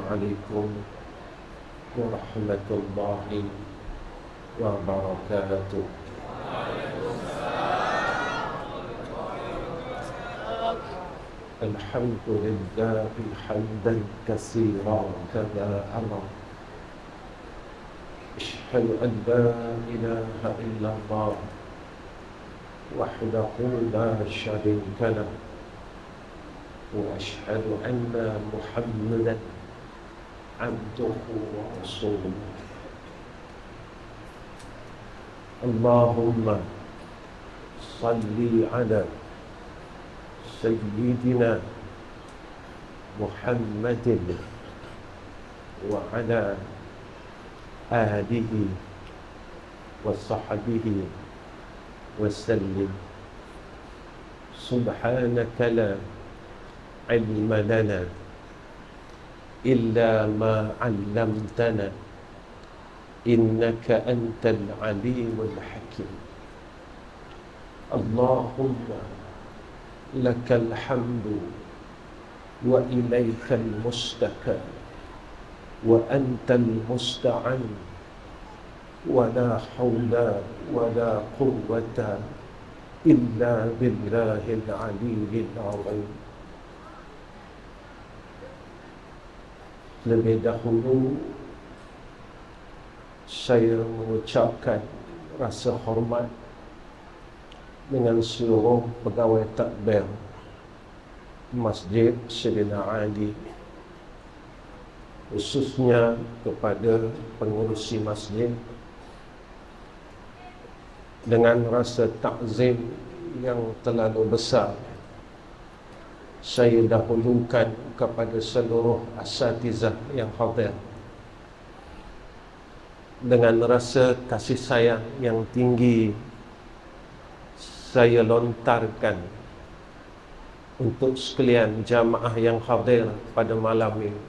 عليكم ورحمة الله وبركاته. الحمد لله حمدا كثيرا كما أمر. أشهد أن لا إله إلا الله وحده لا شريك له، وأشهد أن محمدا عبده ورسوله. اللهم صل على سيدنا محمد وعلى آله وصحبه وسلم. سبحانك لا علم لنا إلا ما علمتنا إنك أنت العليم الحكيم. اللهم لك الحمد وإليك المشتكى وأنت المستعان، ولا حول ولا قوة إلا بالله العلي العظيم. Lebih dahulu saya mengucapkan rasa hormat dengan seluruh pegawai takbir Masjid Sayyidina Ali, khususnya kepada pengurusi masjid, dengan rasa takzim yang terlalu besar. Saya dahulukan kepada seluruh asatizah yang hadir dengan rasa kasih sayang yang tinggi. Saya lontarkan untuk sekalian jamaah yang hadir pada malam ini.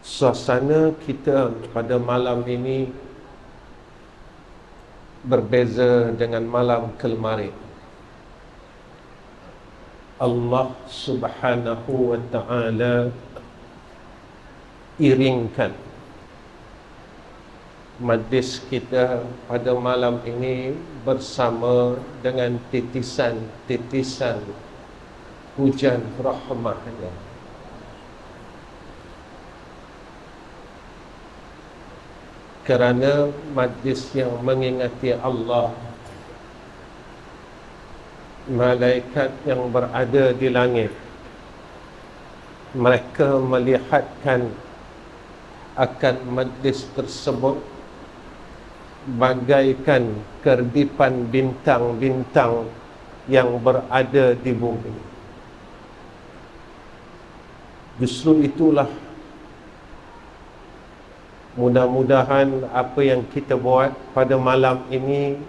Suasana kita pada malam ini berbeza dengan malam kemarin. Allah Subhanahu wa ta'ala iringkan majlis kita pada malam ini bersama dengan titisan-titisan hujan rahmatnya. Kerana majlis yang mengingati Allah, malaikat yang berada di langit, mereka melihatkan akan majlis tersebut bagaikan kerdipan bintang-bintang yang berada di bumi. Justru itulah, mudah-mudahan apa yang kita buat pada malam ini,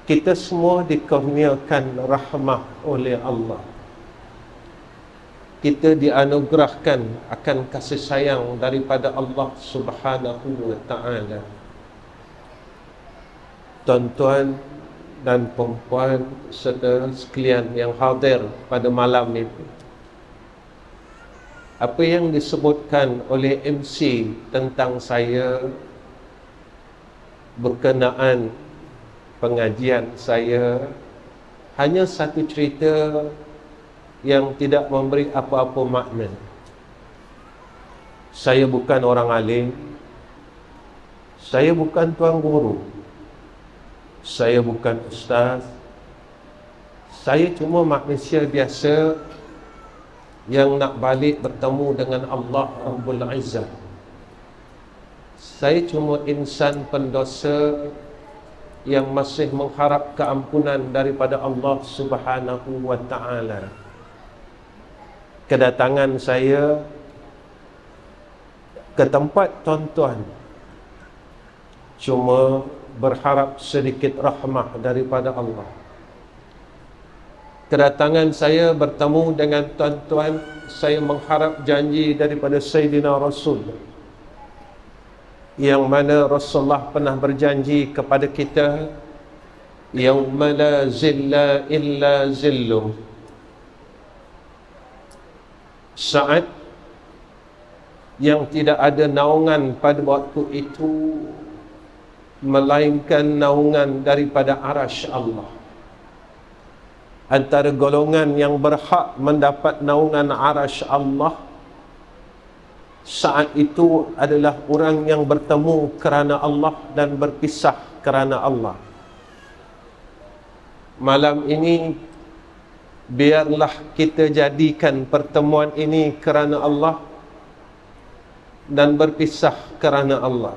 kita semua dikurniakan rahmah oleh Allah. Kita dianugerahkan akan kasih sayang daripada Allah Subhanahu wa ta'ala. Tuan-tuan dan puan-puan serta sekalian yang hadir pada malam ini, apa yang disebutkan oleh MC tentang saya berkenaan pengajian saya hanya satu cerita yang tidak memberi apa-apa makna. Saya bukan orang alim, saya bukan tuan guru, saya bukan ustaz, saya cuma manusia biasa yang nak balik bertemu dengan Allah Rabbul Izzah. Saya cuma insan pendosa yang masih mengharap keampunan daripada Allah Subhanahu wa ta'ala. Kedatangan saya ke tempat tuan-tuan cuma berharap sedikit rahmah daripada Allah. Kedatangan saya bertemu dengan tuan-tuan, saya mengharap janji daripada Sayyidina Rasul, yang mana Rasulullah pernah berjanji kepada kita, yauma la zilla illa zilluh, Saat yang tidak ada naungan pada waktu itu melainkan naungan daripada arasy Allah. Antara golongan yang berhak mendapat naungan arasy Allah saat itu adalah orang yang bertemu kerana Allah dan berpisah kerana Allah. Malam ini biarlah kita jadikan pertemuan ini kerana Allah dan berpisah kerana Allah.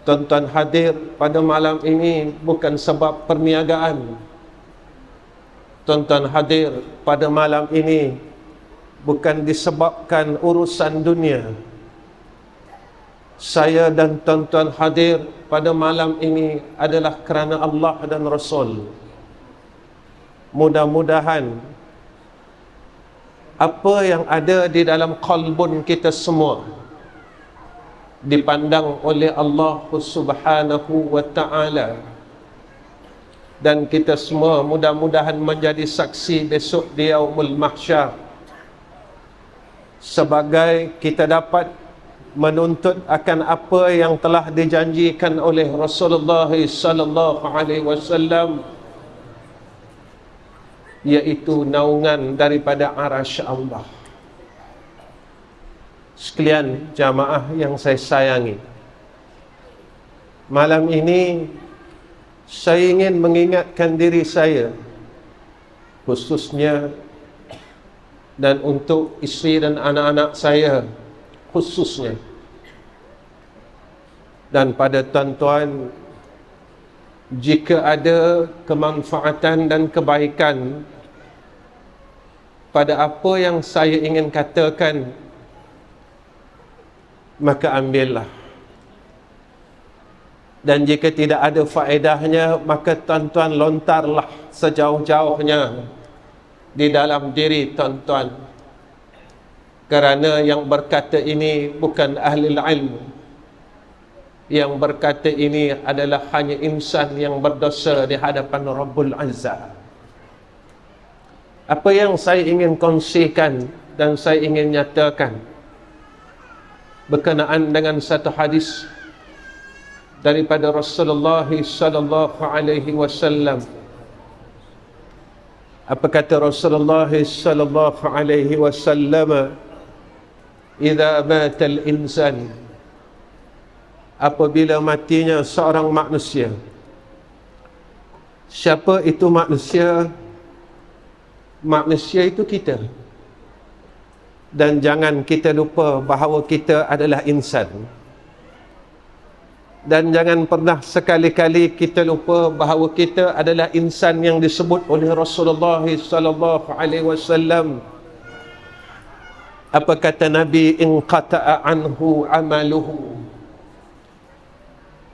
Tuan-tuan hadir pada malam ini bukan sebab perniagaan. Tuan-tuan hadir pada malam ini bukan disebabkan urusan dunia. Saya dan tuan-tuan hadir pada malam ini adalah kerana Allah dan Rasul. Mudah-mudahan apa yang ada di dalam qalbun kita semua dipandang oleh Allah Subhanahu wa ta'ala, dan kita semua mudah-mudahan menjadi saksi besok di Yaumul Mahsyar, sebagai kita dapat menuntut akan apa yang telah dijanjikan oleh Rasulullah sallallahu alaihi wasallam, yaitu naungan daripada arasy Allah. Sekalian jamaah yang saya sayangi, malam ini saya ingin mengingatkan diri saya khususnya, dan untuk isteri dan anak-anak saya khususnya, dan pada tuan-tuan, jika ada kemanfaatan dan kebaikan pada apa yang saya ingin katakan, maka ambillah. Dan jika tidak ada faedahnya, maka tuan-tuan lontarlah sejauh-jauhnya di dalam diri tuan-tuan. Kerana yang berkata ini bukan ahli ilmu. Yang berkata ini adalah hanya insan yang berdosa di hadapan Rabbul Azza. Apa yang saya ingin kongsikan dan saya ingin nyatakan berkenaan dengan satu hadis daripada Rasulullah sallallahu alaihi wasallam. Apa kata Rasulullah sallallahu alaihi wasallam? Idza mata al-insan, apabila matinya seorang manusia. Siapa itu manusia? Manusia itu kita. Dan jangan kita lupa bahawa kita adalah insan. Dan jangan pernah sekali-kali kita lupa bahawa kita adalah insan yang disebut oleh Rasulullah sallallahu alaihi wasallam. Apa kata Nabi? In qata'a anhu amaluhu,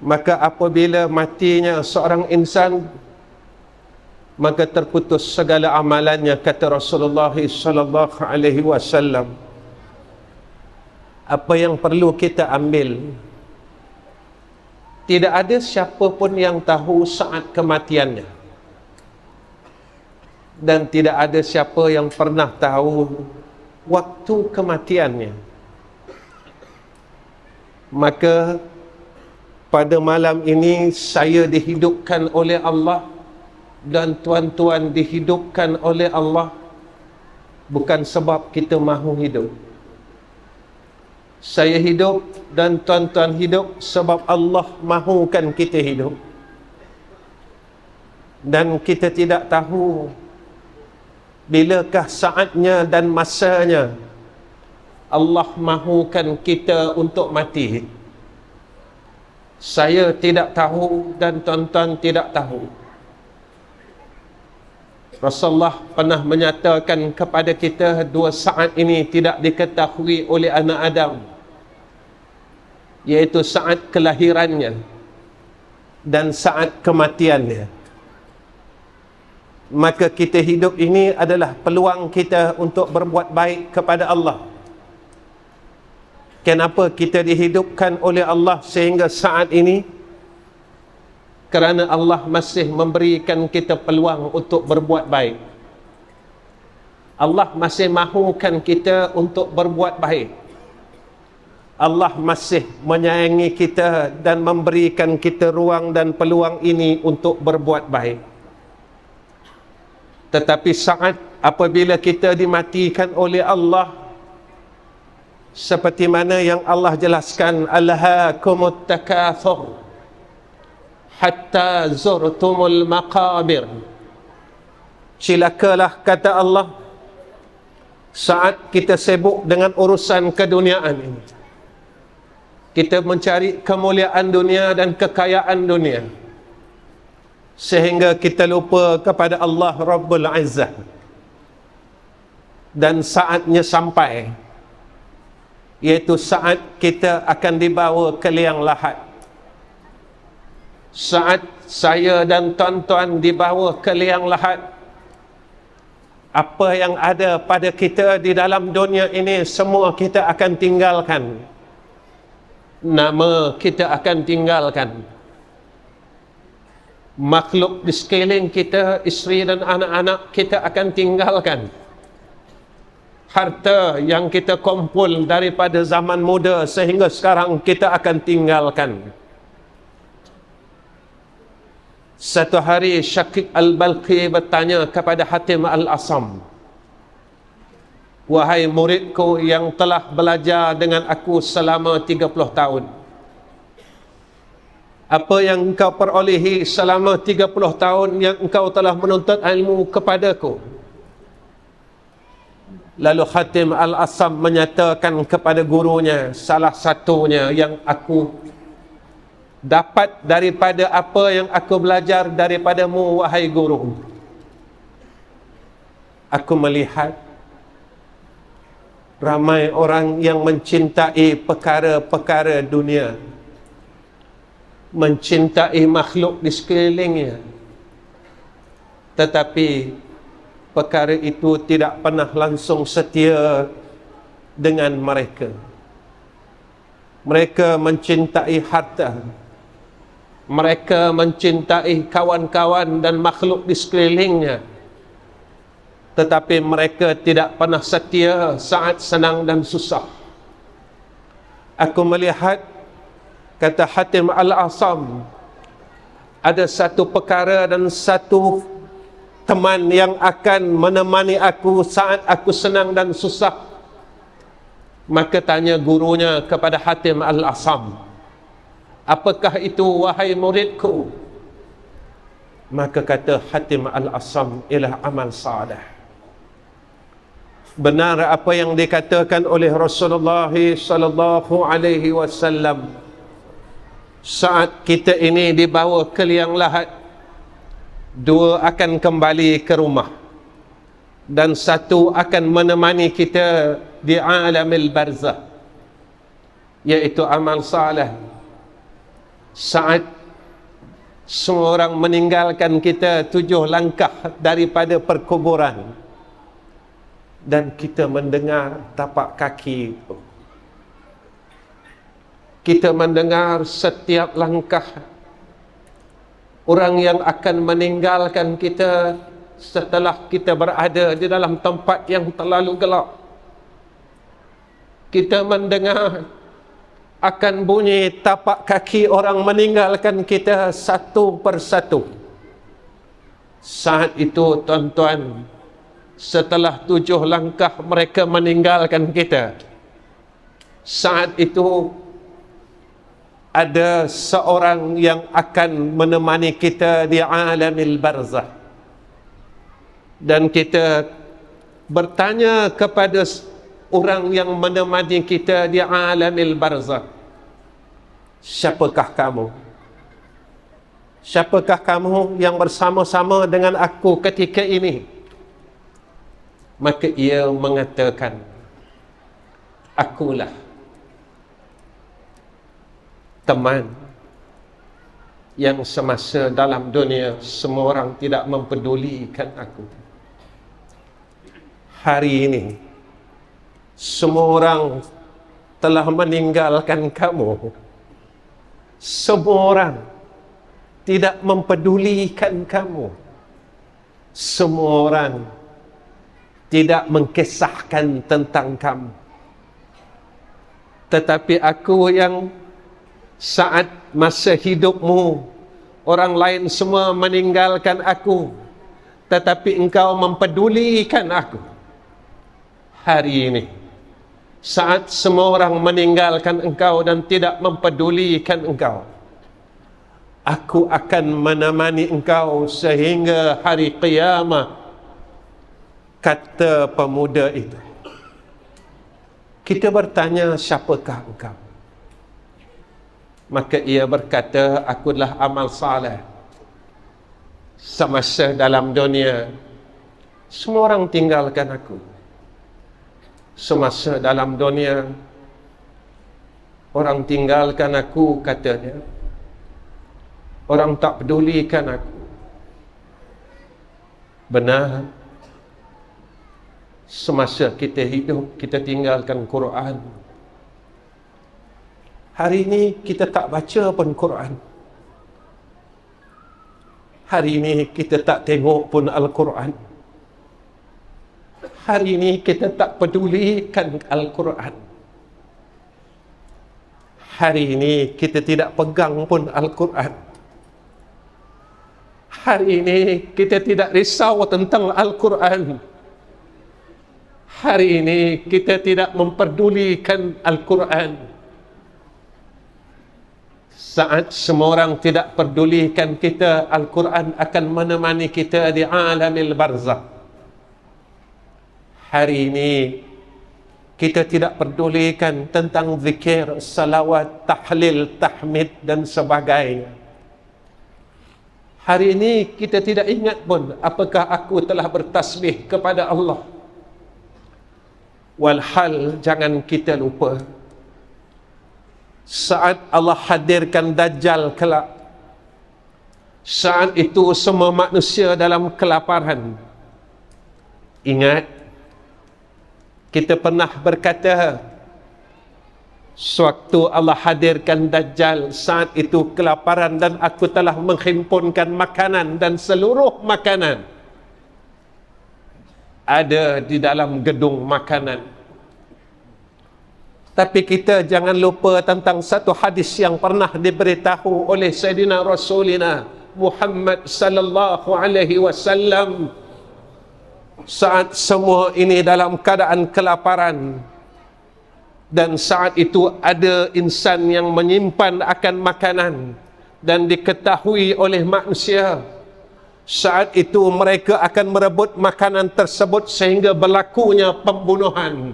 maka apabila matinya seorang insan, maka terputus segala amalannya, kata Rasulullah sallallahu alaihi wasallam. Apa yang perlu kita ambil, tidak ada siapa pun yang tahu saat kematiannya, dan tidak ada siapa yang pernah tahu waktu kematiannya. Maka pada malam ini saya dihidupkan oleh Allah dan tuan-tuan dihidupkan oleh Allah bukan sebab kita mahu hidup. Saya hidup dan tuan-tuan hidup sebab Allah mahukan kita hidup. Dan kita tidak tahu bilakah saatnya dan masanya Allah mahukan kita untuk mati. Saya tidak tahu dan tuan-tuan tidak tahu. Rasulullah pernah menyatakan kepada kita, dua saat ini tidak diketahui oleh anak Adam, yaitu saat kelahirannya dan saat kematiannya. Maka kita hidup ini adalah peluang kita untuk berbuat baik kepada Allah. Kenapa kita dihidupkan oleh Allah sehingga saat ini? Kerana Allah masih memberikan kita peluang untuk berbuat baik. Allah masih mahukan kita untuk berbuat baik. Allah masih menyayangi kita dan memberikan kita ruang dan peluang ini untuk berbuat baik. Tetapi saat apabila kita dimatikan oleh Allah, seperti mana yang Allah jelaskan, alhaakumut takathur hatta zurtumul maqabir. Cilakalah, kata Allah, saat kita sibuk dengan urusan keduniaan ini. Kita mencari kemuliaan dunia dan kekayaan dunia, sehingga kita lupa kepada Allah Rabbul Izzah. Dan saatnya sampai, yaitu saat kita akan dibawa ke liang lahat. Saat saya dan tuan-tuan dibawa ke liang lahat, apa yang ada pada kita di dalam dunia ini semua kita akan tinggalkan. Nama kita akan tinggalkan. Makhluk di sekeliling kita, isteri dan anak-anak kita akan tinggalkan. Harta yang kita kumpul daripada zaman muda sehingga sekarang kita akan tinggalkan. Satu hari Syakik Al-Balqi bertanya kepada Hatim Al-Asam, wahai muridku yang telah belajar dengan aku selama 30 tahun, apa yang engkau perolehi selama 30 tahun yang engkau telah menuntut ilmu kepadaku? Lalu Hatim Al-Asam menyatakan kepada gurunya, salah satunya yang aku dapat daripada apa yang aku belajar daripadamu, wahai guru, aku melihat ramai orang yang mencintai perkara-perkara dunia, mencintai makhluk di sekelilingnya, tetapi perkara itu tidak pernah langsung setia dengan mereka. Mereka mencintai harta, mereka mencintai kawan-kawan dan makhluk di sekelilingnya, tetapi mereka tidak pernah setia saat senang dan susah. Aku melihat, kata Hatim Al-Asam, ada satu perkara dan satu teman yang akan menemani aku saat aku senang dan susah. Maka tanya gurunya kepada Hatim Al-Asam, apakah itu wahai muridku? Maka kata Hatim Al-Asam, ialah amal salih. Benar apa yang dikatakan oleh Rasulullah sallallahu alaihi wasallam, saat kita ini dibawa ke liang lahat, dua akan kembali ke rumah dan satu akan menemani kita di alamil barzah, yaitu amal salih. Saat semua orang meninggalkan kita 7 langkah daripada perkuburan, dan kita mendengar tapak kaki, kita mendengar setiap langkah orang yang akan meninggalkan kita setelah kita berada di dalam tempat yang terlalu gelap. Kita mendengar akan bunyi tapak kaki orang meninggalkan kita satu persatu. Saat itu tuan-tuan, setelah 7 langkah mereka meninggalkan kita, saat itu ada seorang yang akan menemani kita di alamil barzah. Dan kita bertanya kepada orang yang menemani kita di alamil barzah, siapakah kamu? Siapakah kamu yang bersama-sama dengan aku ketika ini? Maka ia mengatakan, akulah teman yang semasa dalam dunia semua orang tidak mempedulikan aku. Hari ini semua orang telah meninggalkan kamu. Semua orang tidak mempedulikan kamu. Semua orang tidak mengkisahkan tentang kamu. Tetapi aku yang saat masa hidupmu orang lain semua meninggalkan aku, tetapi engkau mempedulikan aku. Hari ini, saat semua orang meninggalkan engkau dan tidak mempedulikan engkau, aku akan menemani engkau sehingga hari kiamat, kata pemuda itu. Kita bertanya, siapakah engkau? Maka ia berkata, aku adalah amal saleh. Semasa dalam dunia, semua orang tinggalkan aku. Semasa dalam dunia, orang tinggalkan aku, katanya. Orang tak pedulikan aku. Benar. Semasa kita hidup, kita tinggalkan Quran. Hari ini kita tak baca pun Quran. Hari ini kita tak tengok pun Al-Quran. Hari ini kita tak pedulikan Al-Quran. Hari ini kita tidak pegang pun Al-Quran. Hari ini kita tidak risau tentang Al-Quran. Hari ini kita tidak memperdulikan Al-Quran. Saat semua orang tidak pedulikan kita, Al-Quran akan menemani kita di alamil barzakh. Hari ini kita tidak pedulikan tentang zikir, salawat, tahlil, tahmid dan sebagainya. Hari ini kita tidak ingat pun apakah aku telah bertasbih kepada Allah. Walhal jangan kita lupa, saat Allah hadirkan Dajjal kelak, saat itu semua manusia dalam kelaparan. Ingat, kita pernah berkata, sewaktu Allah hadirkan Dajjal, saat itu kelaparan dan aku telah menghimpunkan makanan dan seluruh makanan ada di dalam gedung makanan. Tapi kita jangan lupa tentang satu hadis yang pernah diberitahu oleh Sayyidina Rasulina Muhammad sallallahu alaihi wasallam. Saat semua ini dalam keadaan kelaparan, dan saat itu ada insan yang menyimpan akan makanan dan diketahui oleh manusia, saat itu mereka akan merebut makanan tersebut sehingga berlakunya pembunuhan.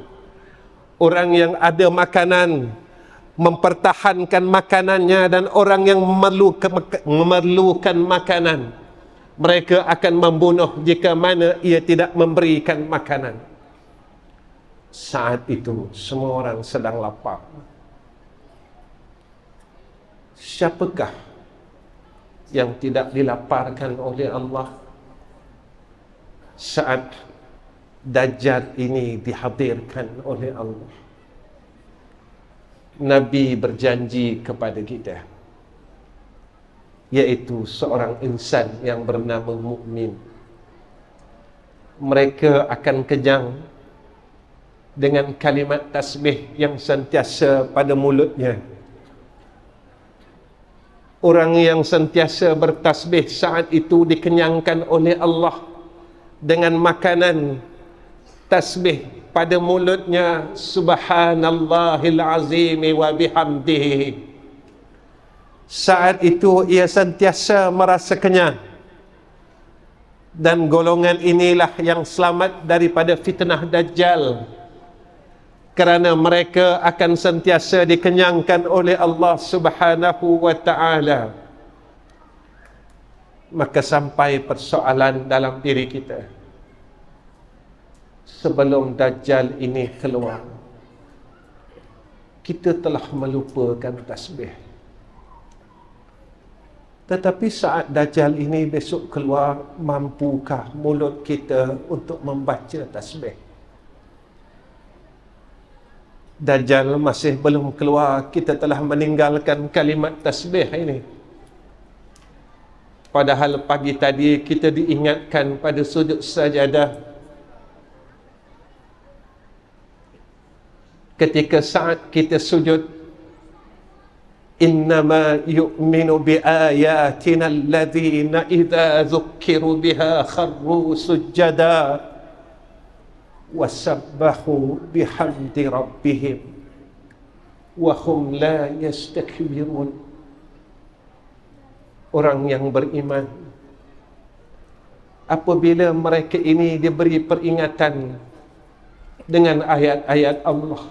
Orang yang ada makanan mempertahankan makanannya, dan orang yang memerlukan makanan, mereka akan membunuh jika mana ia tidak memberikan makanan. Saat itu semua orang sedang lapar. Siapakah yang tidak dilaparkan oleh Allah saat Dajjal ini dihadirkan oleh Allah? Nabi berjanji kepada kita, yaitu seorang insan yang bernama mukmin. Mereka akan kenyang dengan kalimat tasbih yang sentiasa pada mulutnya. Orang yang sentiasa bertasbih saat itu dikenyangkan oleh Allah dengan makanan tasbih pada mulutnya. Subhanallahil azim wa bihamdihi. Saat itu ia sentiasa merasa kenyang. Dan golongan inilah yang selamat daripada fitnah Dajjal, kerana mereka akan sentiasa dikenyangkan oleh Allah Subhanahu wa ta'ala. Maka sampai persoalan dalam diri kita, sebelum Dajjal ini keluar, kita telah melupakan tasbih. Tetapi saat Dajjal ini besok keluar, mampukah mulut kita untuk membaca tasbih? Dajjal masih belum keluar, kita telah meninggalkan kalimat tasbih ini. Padahal pagi tadi kita diingatkan pada sujud sajadah, ketika saat kita sujud, innama yu'minu biayatina alladhina idza dzukkiru biha kharru sujada wasabbahu bihamdi rabbihim wa hum la yastakbirun. Orang yang beriman, apabila mereka ini diberi peringatan dengan ayat-ayat Allah,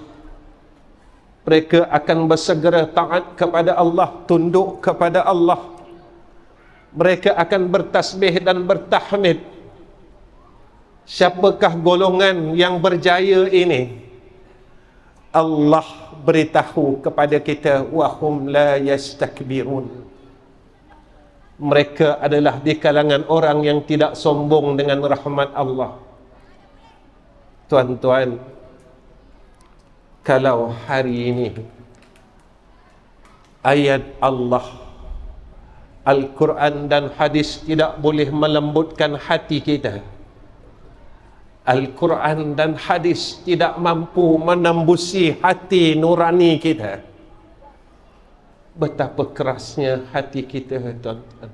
mereka akan bersegera taat kepada Allah, tunduk kepada Allah. Mereka akan bertasbih dan bertahmid. Siapakah golongan yang berjaya ini? Allah beritahu kepada kita, wahum la yastakbirun. Mereka adalah di kalangan orang yang tidak sombong dengan rahmat Allah. Tuan-tuan, kalau hari ini ayat Allah, Al-Quran dan hadis tidak boleh melembutkan hati kita, Al-Quran dan hadis tidak mampu menembusi hati nurani kita, betapa kerasnya hati kita, tuan-tuan.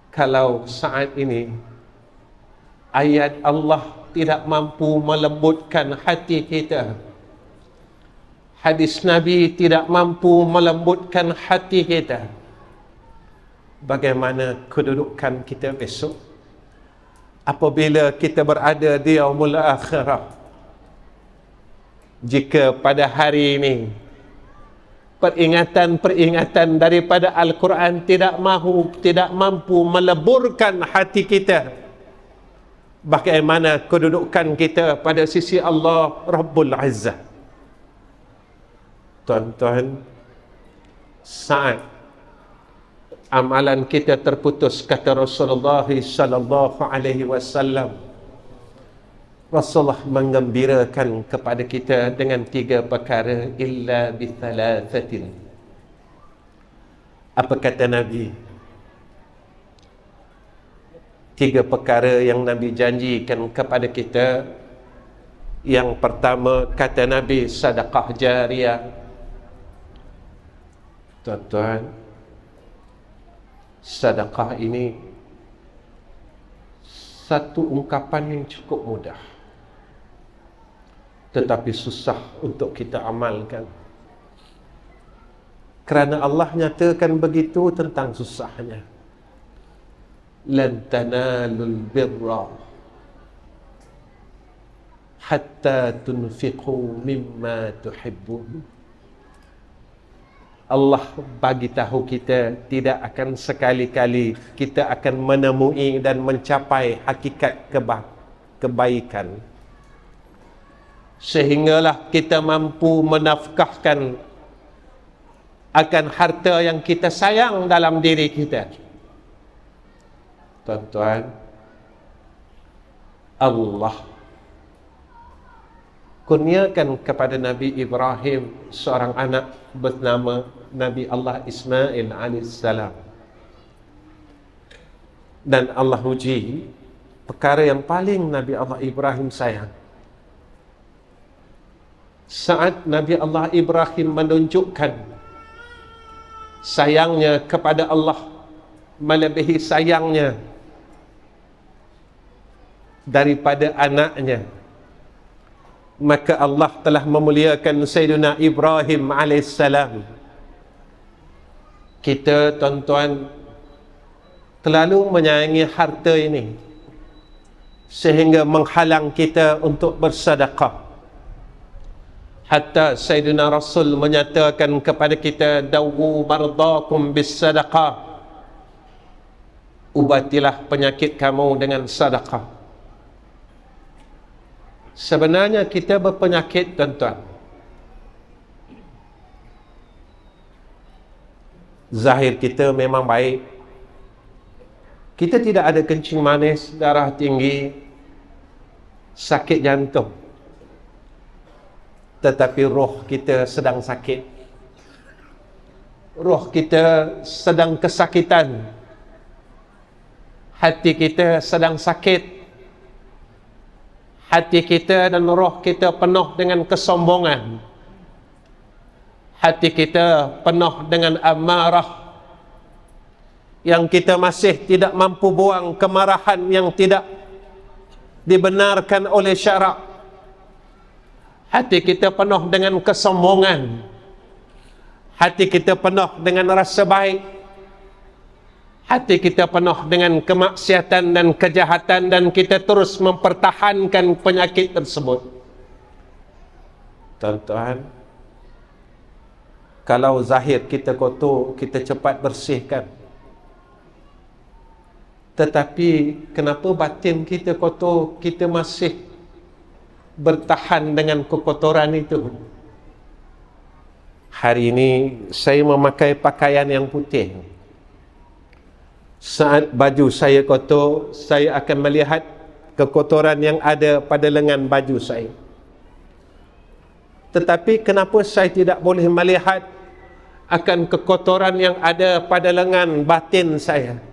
Kalau saat ini ayat Allah tidak mampu melembutkan hati kita, hadis Nabi tidak mampu melembutkan hati kita, bagaimana kedudukan kita besok apabila kita berada di yaumul akhirah? Jika pada hari ini peringatan-peringatan daripada Al-Quran tidak mampu meleburkan hati kita, bagaimana kedudukan kita pada sisi Allah Rabbul Izzah? Tuan-tuan, saat amalan kita terputus, kata Rasulullah sallallahu alaihi wasallam, Rasulullah menggembirakan kepada kita dengan 3 perkara, illa bi thalathatin. Apa kata Nabi? 3 perkara yang Nabi janjikan kepada kita. Yang pertama, kata Nabi, sedekah jariah. Tuan-tuan, sedekah ini satu ungkapan yang cukup mudah, tetapi susah untuk kita amalkan. Kerana Allah nyatakan begitu tentang susahnya. Lan tanalul birra hatta tunfiqu mimma tuhibbun. Allah bagi tahu kita tidak akan sekali-kali kita akan menemui dan mencapai hakikat kebaikan sehinggalah kita mampu menafkahkan akan harta yang kita sayang dalam diri kita. Tuan-tuan, Allah kurniakan kepada Nabi Ibrahim seorang anak bernama Nabi Allah Ismail alaihissalam, dan Allah uji perkara yang paling Nabi Allah Ibrahim sayang. Saat Nabi Allah Ibrahim menunjukkan sayangnya kepada Allah melebihi sayangnya daripada anaknya, maka Allah telah memuliakan Sayyidina Ibrahim alaihissalam. Kita, tuan-tuan, terlalu menyayangi harta ini sehingga menghalang kita untuk bersedekah. Hatta Sayyidina Rasul menyatakan kepada kita, dawu mardakum bis sadaqah, ubatilah penyakit kamu dengan sedekah. Sebenarnya kita berpenyakit, tuan-tuan. Zahir kita memang baik, kita tidak ada kencing manis, darah tinggi, sakit jantung, tetapi roh kita sedang sakit. Roh kita sedang kesakitan, hati kita sedang sakit, hati kita dan roh kita penuh dengan kesombongan, hati kita penuh dengan amarah, yang kita masih tidak mampu buang kemarahan yang tidak dibenarkan oleh syarak, hati kita penuh dengan kesombongan, hati kita penuh dengan rasa baik, hati kita penuh dengan kemaksiatan dan kejahatan, dan kita terus mempertahankan penyakit tersebut. Tuan-tuan, kalau zahir kita kotor, kita cepat bersihkan. Tetapi kenapa batin kita kotor, kita masih bertahan dengan kekotoran itu? Hari ini saya memakai pakaian yang putih. Saat baju saya kotor, saya akan melihat kekotoran yang ada pada lengan baju saya. Tetapi kenapa saya tidak boleh melihat akan kekotoran yang ada pada lengan batin saya?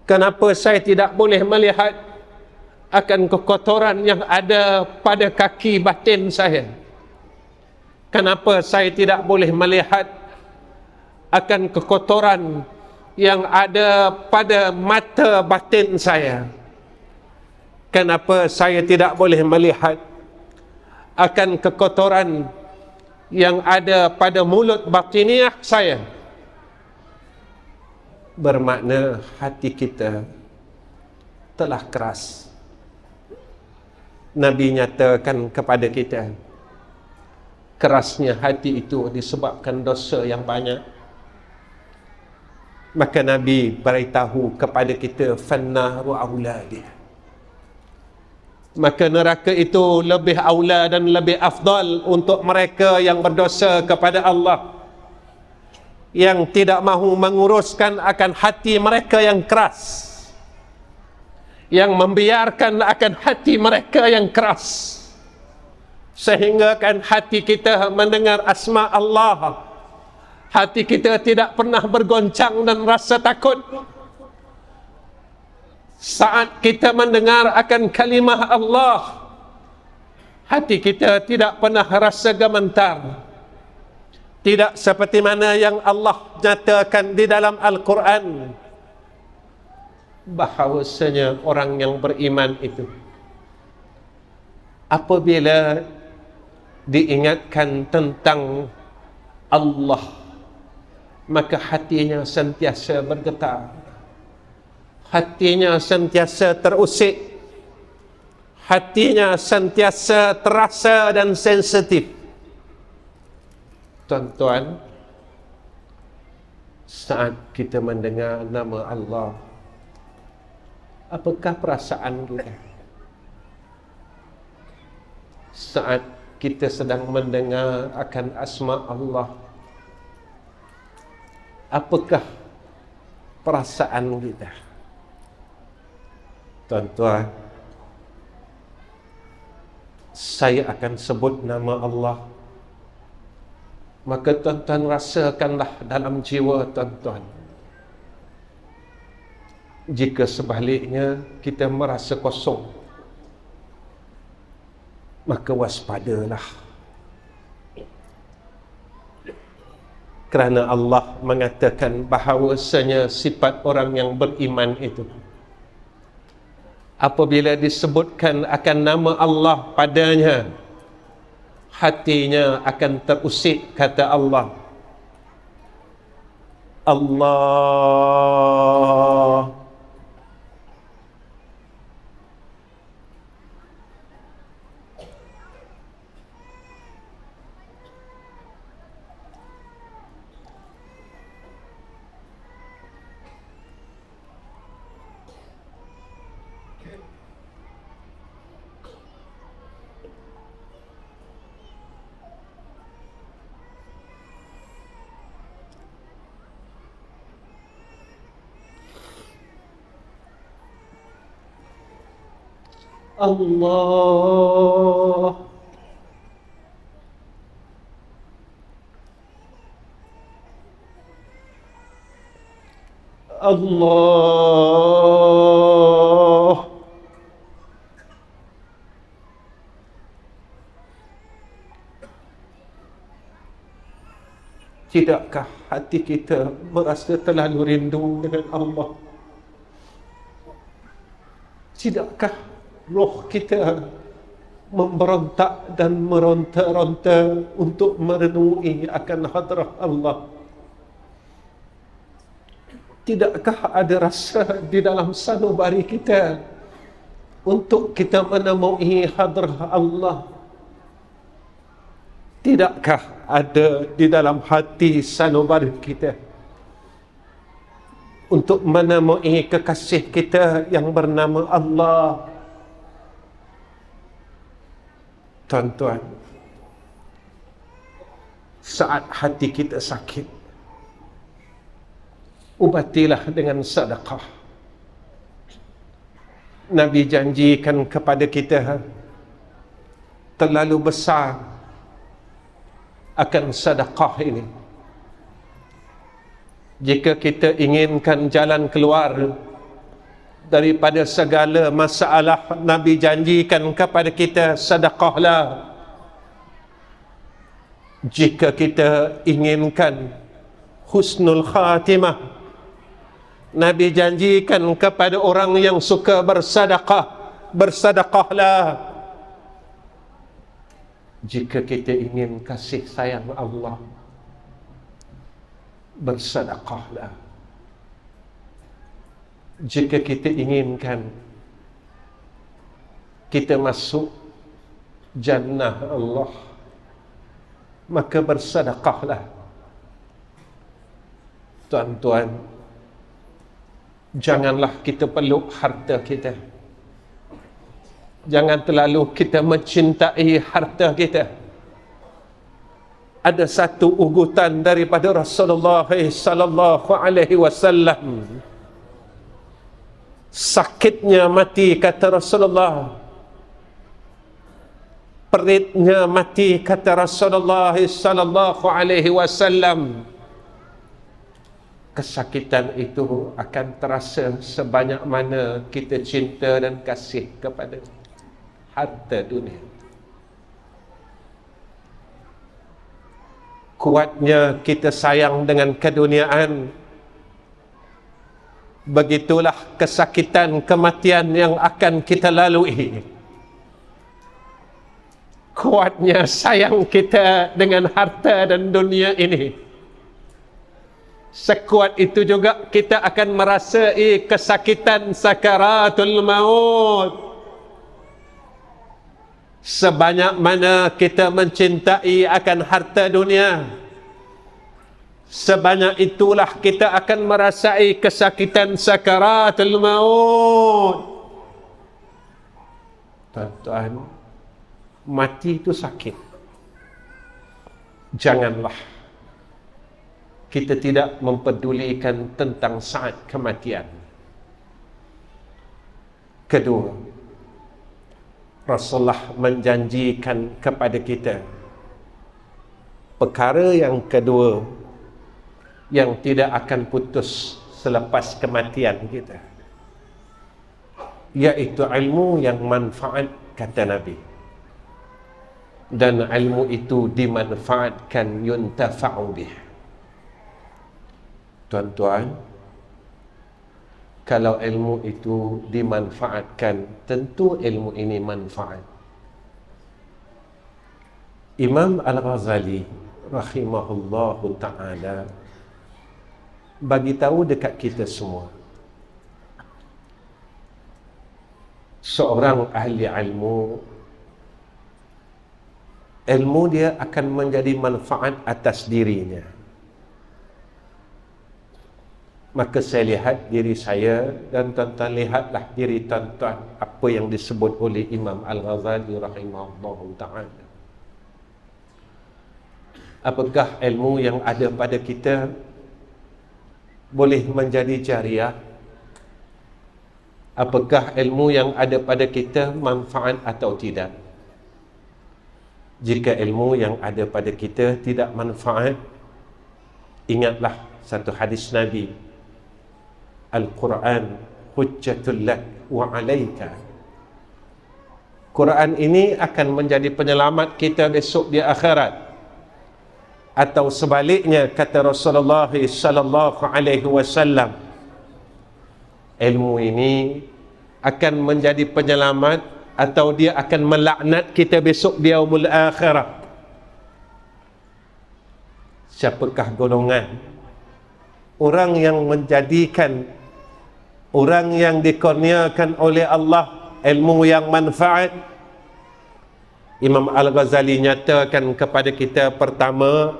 Kenapa saya tidak boleh melihat akan kekotoran yang ada pada kaki batin saya? Kenapa saya tidak boleh melihat akan kekotoran yang ada pada mata batin saya? Kenapa saya tidak boleh melihat akan kekotoran yang ada pada mulut batiniah saya? Bermakna hati kita telah keras. Nabi nyatakan kepada kita, kerasnya hati itu disebabkan dosa yang banyak. Maka Nabi beritahu kepada kita, fannaru aula bih. Maka neraka itu lebih aula dan lebih afdal untuk mereka yang berdosa kepada Allah, yang tidak mahu menguruskan akan hati mereka yang keras, yang membiarkan akan hati mereka yang keras, sehingga kan hati kita mendengar asma Allah, hati kita tidak pernah bergoncang dan rasa takut. Saat kita mendengar akan kalimah Allah, hati kita tidak pernah rasa gemetar. Tidak seperti mana yang Allah nyatakan di dalam Al-Quran, bahawasanya orang yang beriman itu apabila diingatkan tentang Allah, maka hatinya sentiasa bergetar, hatinya sentiasa terusik, hatinya sentiasa terasa dan sensitif. Tuan-tuan, saat kita mendengar nama Allah, apakah perasaan kita? Saat kita sedang mendengar akan asma Allah, apakah perasaan kita? Tuan-tuan, saya akan sebut nama Allah, maka tuan-tuan rasakanlah dalam jiwa tuan-tuan. Jika sebaliknya kita merasa kosong, maka waspadalah. Kerana Allah mengatakan bahawasanya sifat orang yang beriman itu, apabila disebutkan akan nama Allah padanya, hatinya akan terusik, kata Allah. Allah. Allah. Allah. Tidakkah hati kita merasa terlalu rindu dengan Allah? Tidakkah roh kita memberontak dan meronta-ronta untuk merenungi akan hadrah Allah? Tidakkah ada rasa di dalam sanubari kita untuk kita menemui hadrah Allah? Tidakkah ada di dalam hati sanubari kita untuk menemui kekasih kita yang bernama Allah? Tuan-tuan, saat hati kita sakit, ubatilah dengan sedekah. Nabi janjikan kepada kita terlalu besar akan sedekah ini. Jika kita inginkan jalan keluar daripada segala masalah, Nabi janjikan kepada kita sedekahlah. Jika kita inginkan husnul khatimah, Nabi janjikan kepada orang yang suka bersedekah, bersedekahlah. Jika kita ingin kasih sayang Allah, bersedekahlah. Jika kita inginkan kita masuk jannah Allah, maka bersedekahlah. Tuan-tuan, janganlah kita peluk harta kita. Jangan terlalu kita mencintai harta kita. Ada satu ugutan daripada Rasulullah sallallahu alaihi wasallam. Sakitnya mati, kata Rasulullah. Peritnya mati, kata Rasulullah sallallahu alaihi wasallam. Kesakitan itu akan terasa sebanyak mana kita cinta dan kasih kepada harta dunia. Kuatnya kita sayang dengan keduniaan, begitulah kesakitan kematian yang akan kita lalui. Kuatnya sayang kita dengan harta dan dunia ini, sekuat itu juga kita akan merasai kesakitan sakaratul maut. Sebanyak mana kita mencintai akan harta dunia, sebanyak itulah kita akan merasai kesakitan sakaratul maut. Tuan-tuan, mati itu sakit. Janganlah kita tidak mempedulikan tentang saat kematian. Kedua, Rasulullah menjanjikan kepada kita perkara yang kedua yang tidak akan putus selepas kematian kita, yaitu ilmu yang manfaat, kata Nabi. Dan ilmu itu dimanfaatkan, yuntafa'u bih. Tuan-tuan, kalau ilmu itu dimanfaatkan, tentu ilmu ini manfaat. Imam Al-Ghazali rahimahullahu ta'ala bagi tahu dekat kita semua, seorang ahli ilmu, ilmu dia akan menjadi manfaat atas dirinya. Maka saya lihat diri saya, dan tuan-tuan lihatlah diri tuan-tuan, apa yang disebut oleh Imam Al-Ghazali rahimahullahu ta'ala. Apakah ilmu yang ada pada kita boleh menjadi jariah? Apakah ilmu yang ada pada kita manfaat atau tidak? Jika ilmu yang ada pada kita tidak manfaat, ingatlah satu hadis Nabi, Al-Quran hujjatul lak wa alaika. Quran ini akan menjadi penyelamat kita besok di akhirat. atau sebaliknya, kata Rasulullah sallallahu alaihi wasallam, ilmu ini akan menjadi penyelamat atau dia akan melaknat kita besok di yaumul akhirah. Siapakah golongan orang yang menjadikan, orang yang dikurniakan oleh Allah ilmu yang manfaat? Imam Al-Ghazali nyatakan kepada kita, pertama,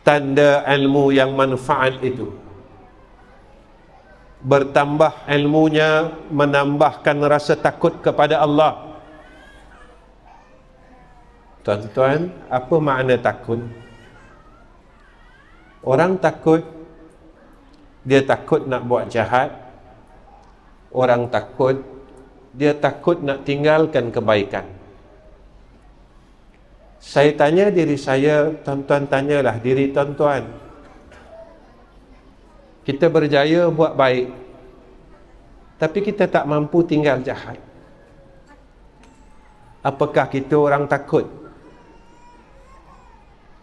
tanda ilmu yang manfaat itu, bertambah ilmunya menambahkan rasa takut kepada Allah. Tuan-tuan, apa makna takut? Orang takut, dia takut nak buat jahat. Orang takut, dia takut nak tinggalkan kebaikan. Saya tanya diri saya, tuan-tuan tanyalah diri tuan-tuan. Kita berjaya buat baik, tapi kita tak mampu tinggal jahat. Apakah kita orang takut?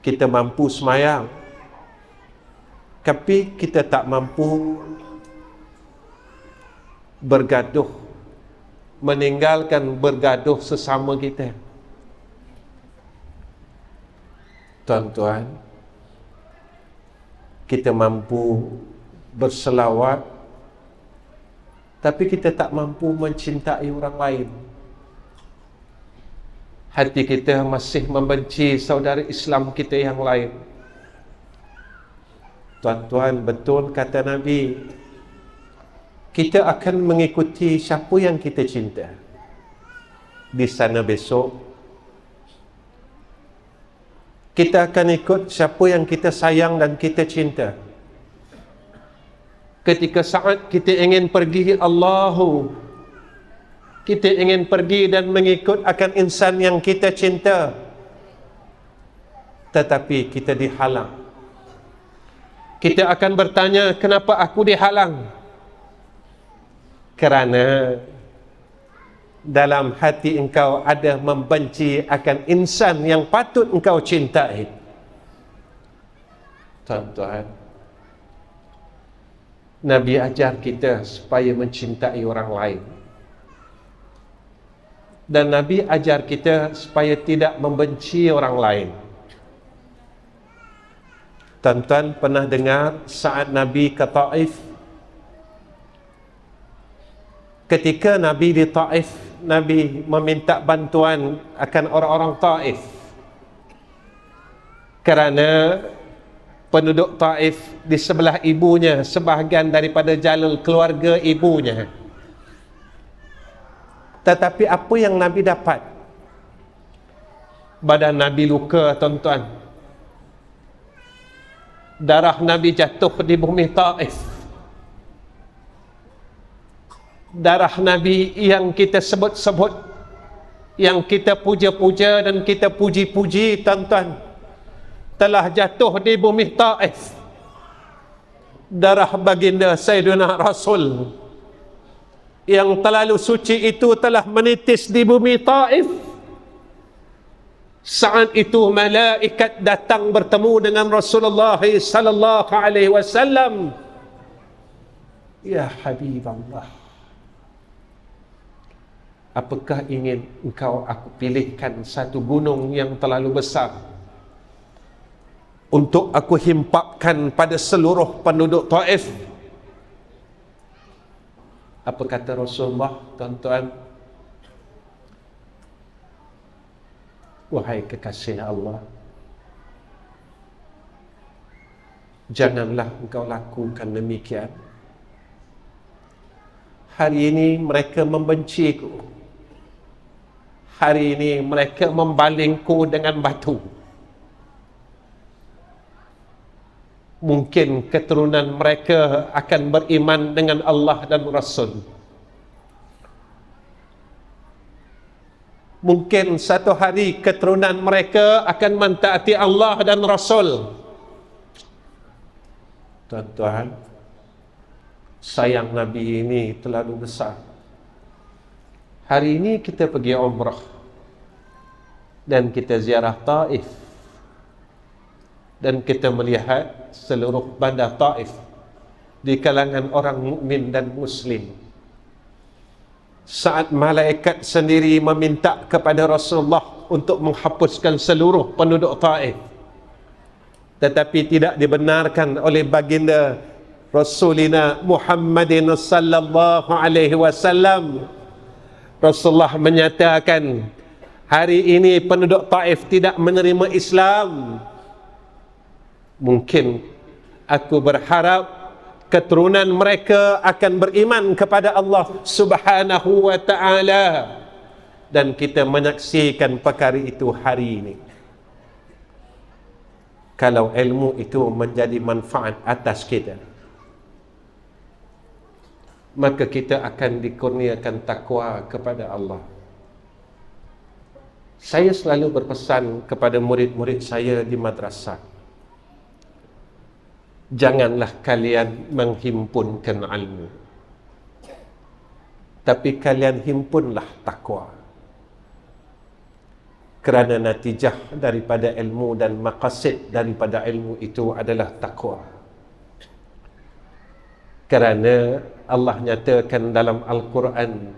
Kita mampu semayang, tapi kita tak mampu bergaduh, meninggalkan bergaduh sesama kita. Tuan-tuan, kita mampu berselawat, tapi kita tak mampu mencintai orang lain. Hati kita masih membenci saudara Islam kita yang lain. Tuan-tuan, betul kata Nabi, kita akan mengikuti siapa yang kita cinta. Di sana besok, kita akan ikut siapa yang kita sayang dan kita cinta. Ketika saat kita ingin pergi, kita ingin pergi dan mengikut akan insan yang kita cinta, tetapi kita dihalang. Kita akan bertanya, kenapa aku dihalang? Kerana dalam hati engkau ada membenci akan insan yang patut engkau cintai. Tuan-tuan, Nabi ajar kita supaya mencintai orang lain. Dan Nabi ajar kita supaya tidak membenci orang lain. Tuan-tuan pernah dengar saat Nabi ke Taif? Ketika Nabi di Taif, Nabi meminta bantuan akan orang-orang Taif, kerana penduduk Taif di sebelah ibunya, sebahagian daripada jalur keluarga ibunya. Tetapi apa yang Nabi dapat? Badan Nabi luka, tuan-tuan. Darah Nabi jatuh di bumi Taif. Darah Nabi yang kita sebut-sebut, yang kita puja-puja dan kita puji-puji, tuan-tuan, telah jatuh di bumi Taif. Darah baginda Sayyidina Rasul yang terlalu suci itu telah menitis di bumi Taif. Saat itu malaikat datang bertemu dengan Rasulullah sallallahu alaihi wasallam. Ya Habib Allah, apakah ingin engkau aku pilihkan satu gunung yang terlalu besar untuk aku himpapkan pada seluruh penduduk Taif? Apa kata Rasulullah, tuan-tuan? Wahai kekasih Allah, janganlah engkau lakukan demikian. Hari ini mereka membenciku. Hari ini mereka membalingku dengan batu. Mungkin keturunan mereka akan beriman dengan Allah dan Rasul. Mungkin satu hari keturunan mereka akan mentaati Allah dan Rasul. Tuan-tuan, sayang Nabi ini terlalu besar. Hari ini kita pergi umrah dan kita ziarah Taif. Dan kita melihat seluruh bandar Taif di kalangan orang mukmin dan muslim, saat malaikat sendiri meminta kepada Rasulullah untuk menghapuskan seluruh penduduk Taif, tetapi tidak dibenarkan oleh baginda Rasulina Muhammadin sallallahu alaihi wasallam. Rasulullah menyatakan, hari ini penduduk Taif tidak menerima Islam. Mungkin aku berharap keturunan mereka akan beriman kepada Allah Subhanahu wa ta'ala, dan kita menyaksikan perkara itu hari ini. Kalau ilmu itu menjadi manfaat atas kita, maka kita akan dikurniakan takwa kepada Allah. Saya selalu berpesan kepada murid-murid saya di madrasah, janganlah kalian menghimpunkan ilmu, tapi kalian himpunlah takwa. Kerana natijah daripada ilmu dan maqasid daripada ilmu itu adalah takwa. Kerana Allah nyatakan dalam Al-Quran,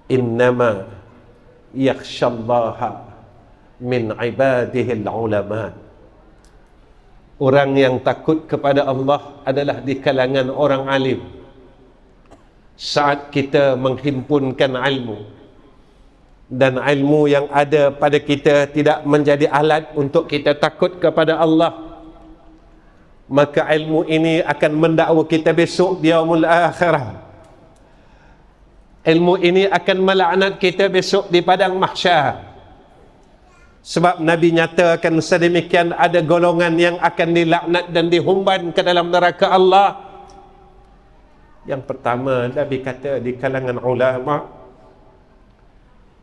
innama yakhshallaha min ibadihil ulama. Orang yang takut kepada Allah adalah di kalangan orang alim. Saat kita menghimpunkan ilmu, dan ilmu yang ada pada kita tidak menjadi alat untuk kita takut kepada Allah, maka ilmu ini akan mendakwa kita besok di yaumul akhirah. Ilmu ini akan melaknat kita besok di padang mahsyar. Sebab Nabi nyatakan sedemikian, ada golongan yang akan dilaknat dan dihumban ke dalam neraka Allah. Yang pertama, Nabi kata di kalangan ulama.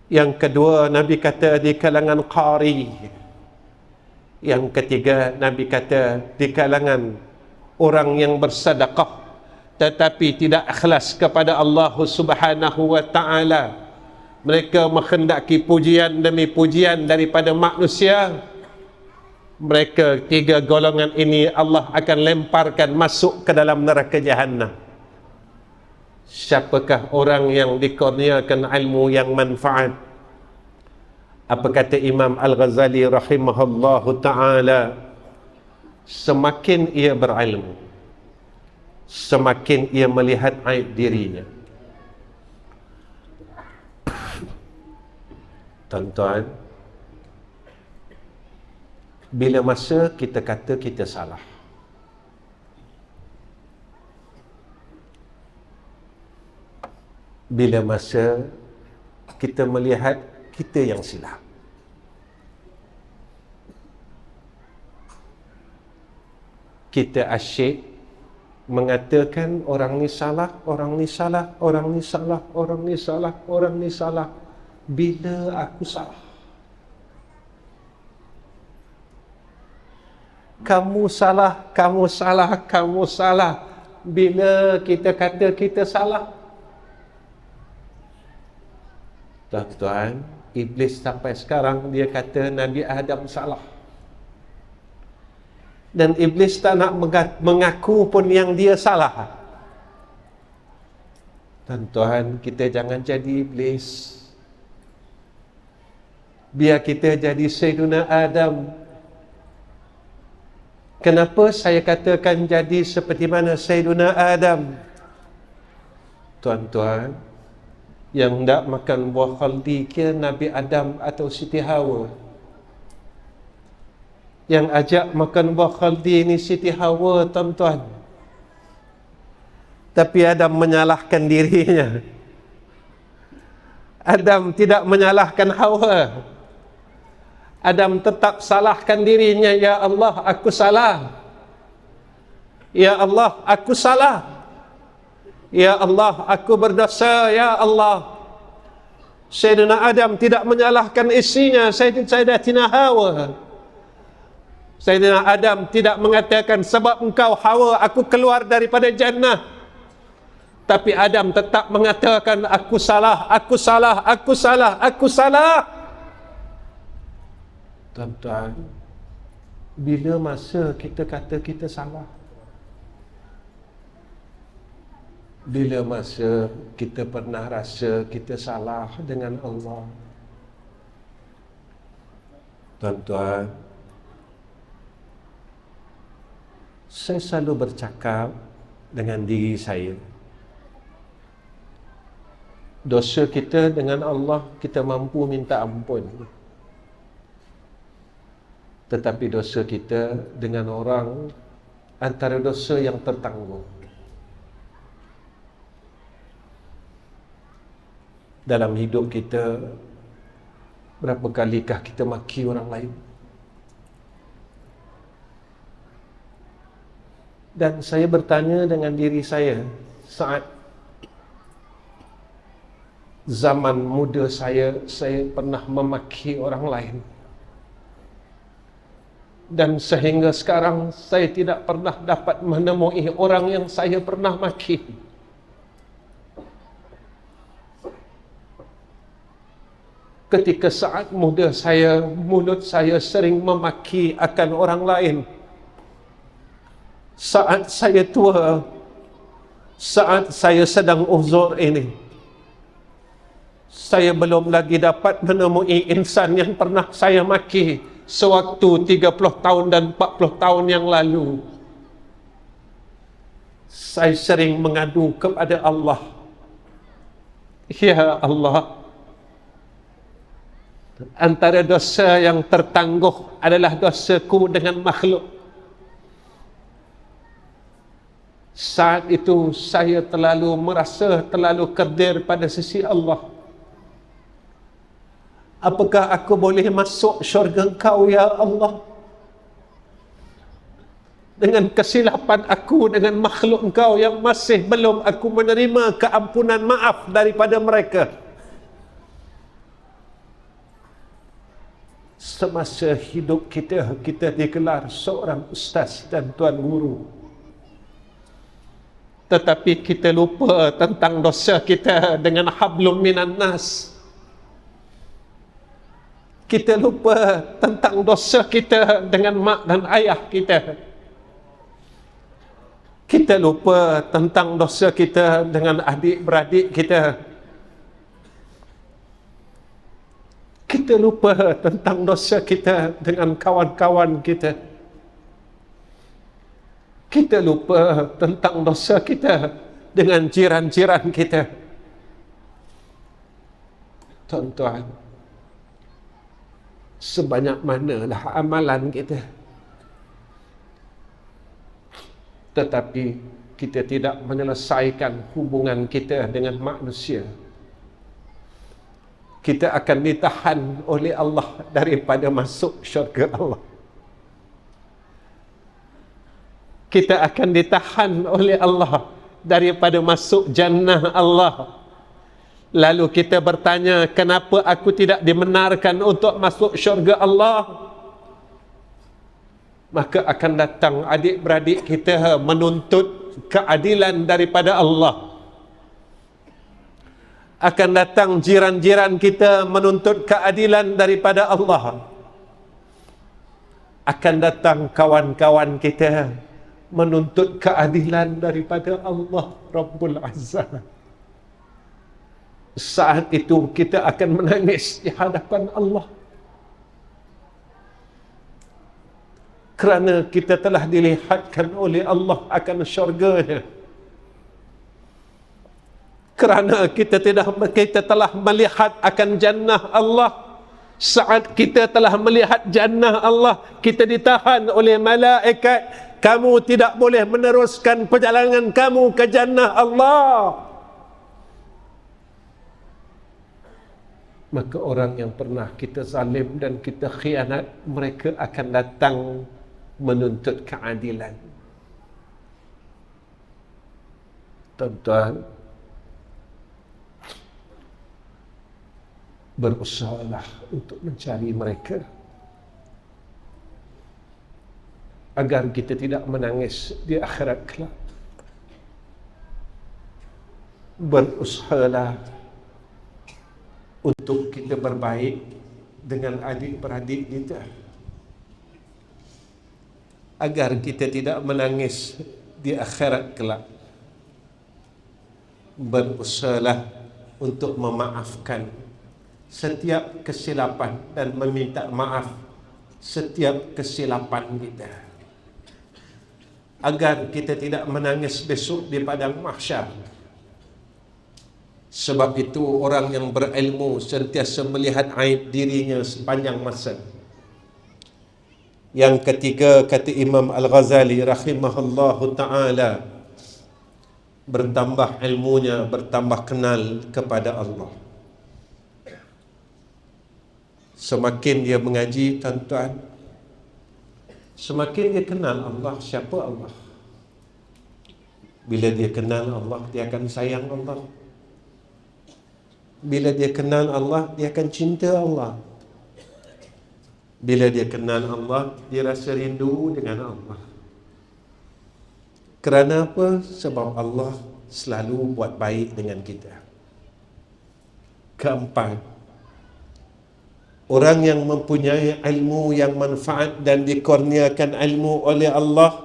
Yang kedua, Nabi kata di kalangan qari. Yang ketiga, Nabi kata di kalangan orang yang bersedekah tetapi tidak ikhlas kepada Allah Subhanahu wa ta'ala. Mereka menghendaki pujian demi pujian daripada manusia. Mereka tiga golongan ini Allah akan lemparkan masuk ke dalam neraka Jahannam. Siapakah orang yang dikurniakan ilmu yang manfaat? Apa kata Imam Al-Ghazali rahimahullahu ta'ala? Semakin ia berilmu, semakin ia melihat aib dirinya. Tuan-tuan, bila masa kita kata kita salah, bila masa kita melihat kita yang silap, kita asyik mengatakan orang ni salah, orang ni salah, orang ni salah, orang ni salah, orang ni salah. Bila aku salah? Kamu salah, kamu salah, kamu salah. Bila kita kata kita salah? Tuan-tuan, Iblis sampai sekarang dia kata Nabi Adam salah. Dan Iblis tak nak mengaku pun yang dia salah. Tuan-tuan, kita jangan jadi Iblis. Biar kita jadi Sayyiduna Adam. Kenapa saya katakan jadi seperti mana Sayyiduna Adam? Tuan-tuan, yang hendak makan buah khaldi ke Nabi Adam atau Siti Hawa? Yang ajak makan buah khaldi ni Siti Hawa, tuan-tuan. Tapi Adam menyalahkan dirinya. Adam tidak menyalahkan Hawa. Adam tetap salahkan dirinya. Ya Allah, aku salah. Ya Allah, aku salah. Ya Allah, aku berdosa. Ya Allah. Sayyidina Adam tidak menyalahkan istrinya Sayyidatina Hawa. Sayyidina Adam tidak mengatakan sebab engkau Hawa aku keluar daripada jannah. Tapi Adam tetap mengatakan aku salah, aku salah, aku salah, aku salah. Tuan-tuan, Bila masa kita kata kita salah? Bila masa kita pernah rasa kita salah dengan Allah? Tuan-tuan, saya selalu bercakap dengan diri saya. Dosa kita dengan Allah, kita mampu minta ampun. Tetapi dosa kita dengan orang, antara dosa yang tertangguh. Dalam hidup kita, berapa kalikah kita maki orang lain? Dan saya bertanya dengan diri saya, saat zaman muda saya pernah memaki orang lain. Dan sehingga sekarang saya tidak pernah dapat menemui orang yang saya pernah maki. Ketika saat muda saya, mulut saya sering memaki akan orang lain. Saat saya tua, saat saya sedang uzur ini, saya belum lagi dapat menemui insan yang pernah saya maki sewaktu 30 tahun dan 40 tahun yang lalu. Saya sering mengadu kepada Allah, ya Allah, antara dosa yang tertangguh adalah dosaku dengan makhluk. Saat itu saya merasa terlalu kedir pada sisi Allah. Apakah aku boleh masuk syurga Engkau, ya Allah? Dengan kesilapan aku dengan makhluk Engkau yang masih belum aku menerima keampunan maaf daripada mereka. Semasa hidup kita, kita digelar seorang ustaz dan tuan guru. Tetapi kita lupa tentang dosa kita dengan hablum minan nas. Kita lupa tentang dosa kita dengan mak dan ayah kita. Kita lupa tentang dosa kita dengan adik-beradik kita. Kita lupa tentang dosa kita dengan kawan-kawan kita. Kita lupa tentang dosa kita dengan jiran-jiran kita. Tuan-tuan, sebanyak manalah amalan kita, tetapi kita tidak menyelesaikan hubungan kita dengan manusia, kita akan ditahan oleh Allah daripada masuk syurga Allah. Kita akan ditahan oleh Allah daripada masuk jannah Allah. Lalu kita bertanya, kenapa aku tidak dibenarkan untuk masuk syurga Allah? Maka akan datang adik-beradik kita menuntut keadilan daripada Allah. Akan datang jiran-jiran kita menuntut keadilan daripada Allah. Akan datang kawan-kawan kita menuntut keadilan daripada Allah Rabbul Azzah. Saat itu kita akan menangis di hadapan Allah, kerana kita telah dilihatkan oleh Allah akan syurga-Nya. Kerana kita telah melihat akan jannah Allah. Saat kita telah melihat jannah Allah, kita ditahan oleh malaikat. Kamu tidak boleh meneruskan perjalanan kamu ke jannah Allah. Maka orang yang pernah kita zalim dan kita khianat, mereka akan datang menuntut keadilan. Tuan-tuan, berusahalah untuk mencari mereka, agar kita tidak menangis di akhirat kelak. Berusahalah untuk kita berbaik dengan adik-beradik kita. agar kita tidak menangis di akhirat kelak. Berusahalah untuk memaafkan setiap kesilapan dan meminta maaf setiap kesilapan kita, agar kita tidak menangis besok di padang mahsyar. Sebab itu orang yang berilmu sentiasa melihat aib dirinya sepanjang masa. Yang ketiga, kata Imam Al-Ghazali rahimahullahu ta'ala, bertambah ilmunya, bertambah kenal kepada Allah. Semakin dia mengaji, tuan-tuan, semakin dia kenal Allah. Siapa Allah? Bila dia kenal Allah, dia akan sayang Allah. Bila dia kenal Allah, dia akan cinta Allah. Bila dia kenal Allah, dia rasa rindu dengan Allah. Kerana apa? Sebab Allah selalu buat baik dengan kita. Keempat, orang yang mempunyai ilmu yang manfaat dan dikurniakan ilmu oleh Allah,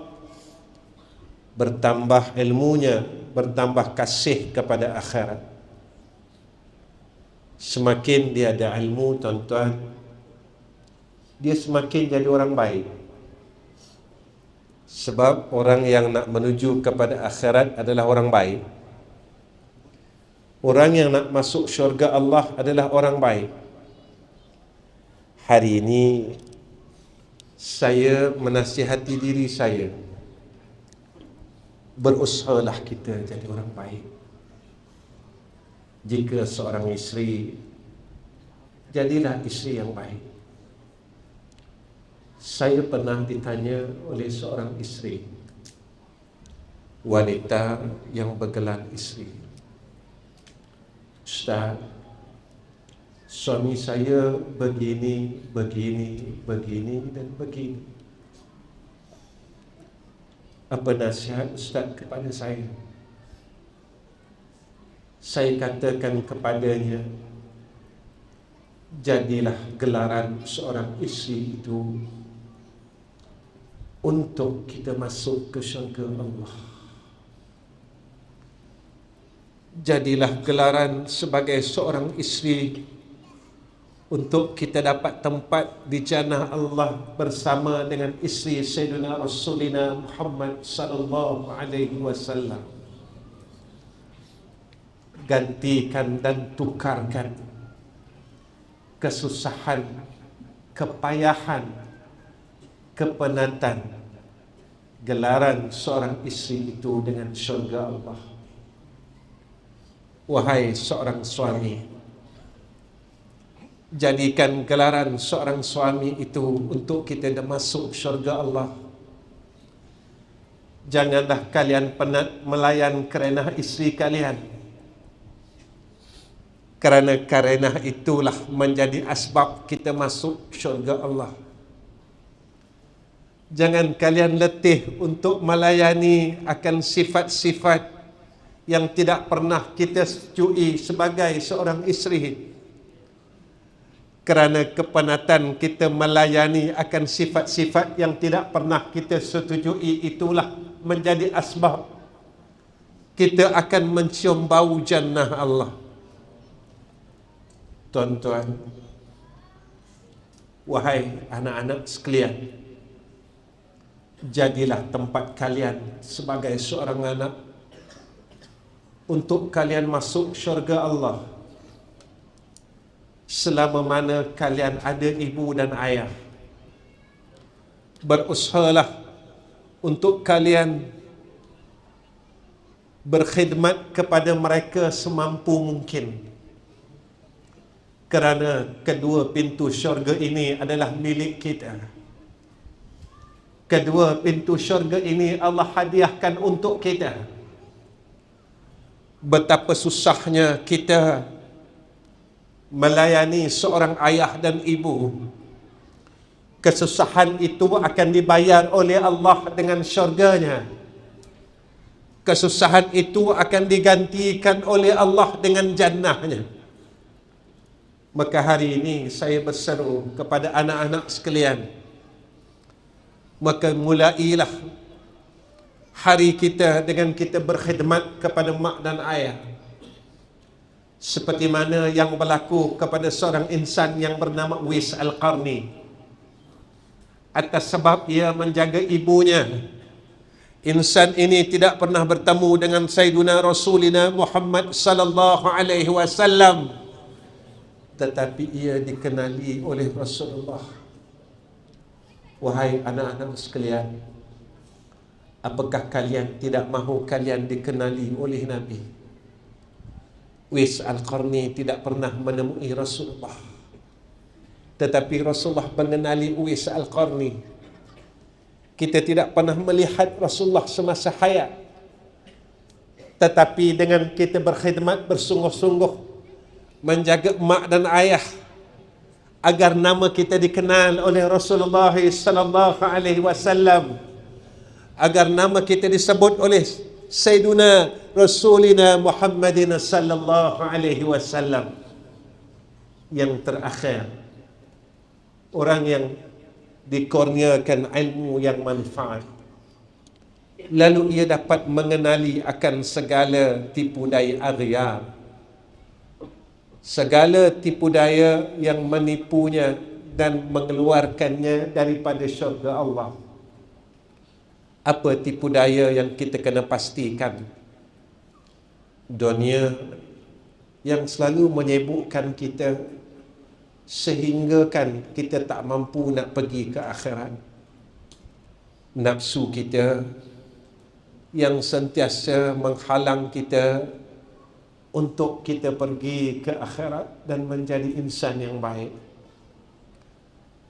bertambah ilmunya, bertambah kasih kepada akhirat. Semakin dia ada ilmu, tuan-tuan, dia semakin jadi orang baik. Sebab orang yang nak menuju kepada akhirat adalah orang baik. Orang yang nak masuk syurga Allah adalah orang baik. Hari ini saya menasihati diri saya, berusahalah kita jadi orang baik. Jika seorang isteri, jadilah isteri yang baik. Saya pernah ditanya oleh seorang isteri, wanita yang bergelar isteri, "Ustaz, suami saya begini, dan begini. Apa nasihat Ustaz kepada saya?" Saya katakan kepadanya, jadilah gelaran seorang isteri itu untuk kita masuk ke syurga Allah. Jadilah gelaran sebagai seorang isteri untuk kita dapat tempat di jannah Allah bersama dengan isteri Sayyidina Rasulina Muhammad sallallahu alaihi wasallam. Gantikan dan tukarkan kesusahan, kepayahan, kepenatan gelaran seorang isteri itu dengan syurga Allah. Wahai seorang suami, jadikan gelaran seorang suami itu untuk kita masuk syurga Allah. Janganlah kalian penat melayan kerana isteri kalian, kerana itulah menjadi asbab kita masuk syurga Allah. Jangan kalian letih untuk melayani akan sifat-sifat yang tidak pernah kita setujui sebagai seorang isteri. Kerana kepenatan kita melayani akan sifat-sifat yang tidak pernah kita setujui, itulah menjadi asbab kita akan mencium bau jannah Allah. Tuan-tuan, wahai anak-anak sekalian, jadilah tempat kalian sebagai seorang anak untuk kalian masuk syurga Allah. Selama mana kalian ada ibu dan ayah, berusahalah untuk kalian berkhidmat kepada mereka semampu mungkin. Kerana kedua pintu syurga ini adalah milik kita. Kedua pintu syurga ini Allah hadiahkan untuk kita. Betapa susahnya kita melayani seorang ayah dan ibu, kesusahan itu akan dibayar oleh Allah dengan syurganya. Kesusahan itu akan digantikan oleh Allah dengan jannahnya. Maka hari ini saya berseru kepada anak-anak sekalian, Maka mulailah hari kita dengan kita berkhidmat kepada mak dan ayah, seperti mana yang berlaku kepada seorang insan yang bernama Uwais Al-Qarni. Atas sebab ia menjaga ibunya, insan ini tidak pernah bertemu dengan Sayyiduna Rasulina Muhammad sallallahu alaihi wasallam, tetapi ia dikenali oleh Rasulullah. Wahai anak-anak sekalian, apakah kalian tidak mahu kalian dikenali oleh Nabi? Uwais Al-Qarni tidak pernah menemui Rasulullah, tetapi Rasulullah mengenali Uwais Al-Qarni. Kita tidak pernah melihat Rasulullah semasa hayat, tetapi dengan kita berkhidmat bersungguh-sungguh menjaga mak dan ayah agar nama kita dikenal oleh Rasulullah sallallahu alaihi wasallam, agar nama kita disebut oleh Sayyiduna Rasulina Muhammadin sallallahu alaihi wasallam. Yang terakhir, orang yang dikurniakan ilmu yang manfaat, lalu ia dapat mengenali akan segala tipu daya aghyar, segala tipu daya yang menipunya dan mengeluarkannya daripada syurga Allah. Apa tipu daya yang kita kena pastikan? Dunia yang selalu menyibukkan kita sehinggakan kita tak mampu nak pergi ke akhirat. Nafsu kita yang sentiasa menghalang kita untuk kita pergi ke akhirat dan menjadi insan yang baik.